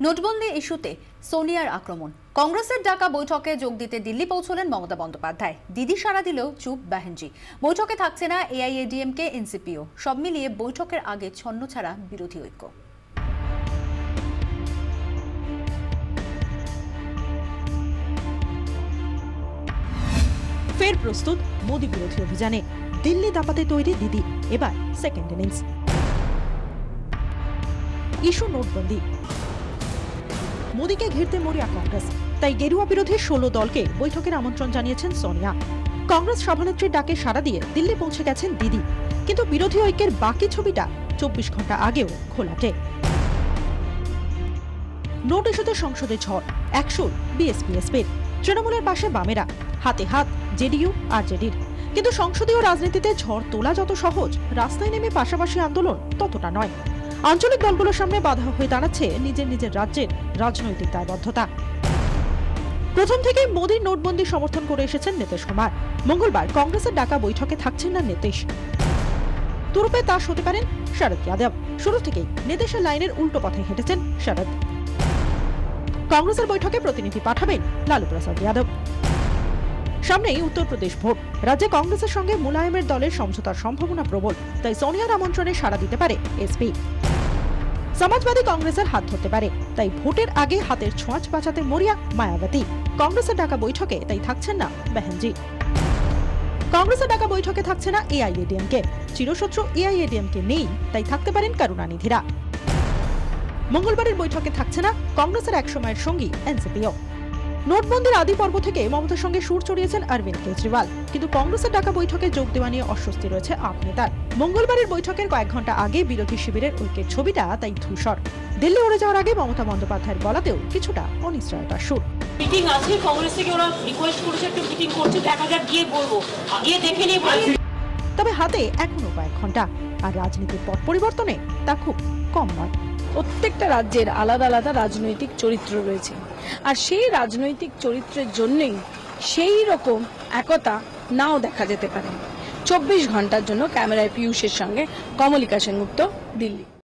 নোটবন্দি ইস্যুতে সোনিয়ার আক্রমণ। কংগ্রেসের ডাকা বৈঠকে যোগ দিতে দিল্লি পৌঁছলেন মমতা বন্দ্যোপাধ্যায়। দিদি সাড়া দিলেও চুপ বাহেনজি। বৈঠকে থাকছে না এআইএডিএমকে, এনসিপিও। সব মিলিয়ে বৈঠকের আগে ছন্নছাড়া বিরোধী ঐক্য। ফের প্রস্তুত মোদী বিরোধী অভিযানে। দিল্লি দাপাতে তৈরি দিদি, এবার সেকেন্ড ইনিংস। ইস্যু নোটবন্দি। মোদীকে ঘিরতে মরিয়া কংগ্রেস, তাই গেরুয়া বিরোধী 16 দলকে বৈঠকের আমন্ত্রণ জানিয়েছেন সোনিয়া। কংগ্রেস সভানেত্রীর ডাকে সাড়া দিয়ে দিল্লি পৌঁছে গেছেন দিদি, কিন্তু বিরোধী ঐক্যের বাকি ছবিটা 24 ঘন্টা আগেও ঘোলাটে। নোট ইস্যুতে সংসদে ঝড়, একশোর বিএসপি-এসপির। তৃণমূলের পাশে বামেরা, হাতে হাত জেডিইউ আর জেডির। কিন্তু সংসদীয় রাজনীতিতে ঝড় তোলা যত সহজ, রাস্তায় নেমে পাশাপাশি আন্দোলন ততটা নয়। আঞ্চলিক দলগুলোর সামনে বাধা হয়ে দাঁড়াচ্ছে নিজের নিজের রাজ্যের রাজনৈতিক দায়বদ্ধতা। প্রথম থেকেই মোদীর নোটবন্দি সমর্থন করে এসেছেন নীতিশ কুমার। মঙ্গলবার কংগ্রেসের ডাকা বৈঠকে থাকছেন না নীতিশ। তুরুপে তাস হতে পারেন শরদ যাদব। শুরু থেকেই নীতিশের লাইনের উল্টো পথে হেঁটেছেন শরদ। কংগ্রেসের বৈঠকে প্রতিনিধি পাঠাবেন লালু প্রসাদ যাদব। সামনেই উত্তরপ্রদেশ ভোট। রাজ্যে কংগ্রেসের সঙ্গে মুলায়মের দলের সমঝোতার সম্ভাবনা প্রবল, তাই সোনিয়ার আমন্ত্রণে সাড়া দিতে পারে এসপি। সমাজবাদী কংগ্রেসের হাত ধরতে পারে, তাই ভোটের আগে হাতের ছোঁয়াচ বাঁচাতে মরিয়া মায়াবতী। কংগ্রেসের ডাকা বৈঠকে তাই থাকছেন না বাহেনজি। কংগ্রেসের ডাকা বৈঠকে থাকছে না এআইএডিএমকে। চিরশত্রু এআইএডিএমকে নেই, তাই থাকতে পারেন করুণানিধিরা। মঙ্গলবারের বৈঠকে থাকছে না কংগ্রেসের একসময়ের সঙ্গী এনসিপিও। নোটবন্দির আদি পর্ব থেকে মমতার সঙ্গে সুর চড়িয়েছেন অরবিন্দ কেজরিওয়াল, কিন্তু কংগ্রেসের ডাকা বৈঠকে যোগ দেওয়া নিয়ে অস্বস্তি রয়েছে আপ নেতার। মঙ্গলবারের বৈঠকের কয়েক ঘন্টা আগে বিরোধী শিবিরের ঐক্যের ছবিটা তাই ধূসর। দিল্লি উড়ে যাওয়ার আগে মমতা বন্দ্যোপাধ্যায়ের গলাতেও কিছুটা অনিশ্চয়তার সুর। মিটিং আছে, কংগ্রেস থেকে ওরা রিকোয়েস্ট করেছে একটা মিটিং করছে, দেখা যাক গিয়ে বলবো, গিয়ে দেখে নিয়ে বলবো। তবে হাতে এখনো কয়েক ঘন্টা, আর রাজনীতির পট পরিবর্তনে তা খুব কম নয়। প্রত্যেকটা রাজ্যের আলাদা আলাদা রাজনৈতিক চরিত্র রয়েছে, আর সেই রাজনৈতিক চরিত্রের জন্যই সেই রকম একতা নাও দেখা যেতে পারে। 24 ঘন্টার জন্য ক্যামেরায় পীয়ূষের সঙ্গে কমলিকা সেনগুপ্ত, দিল্লি।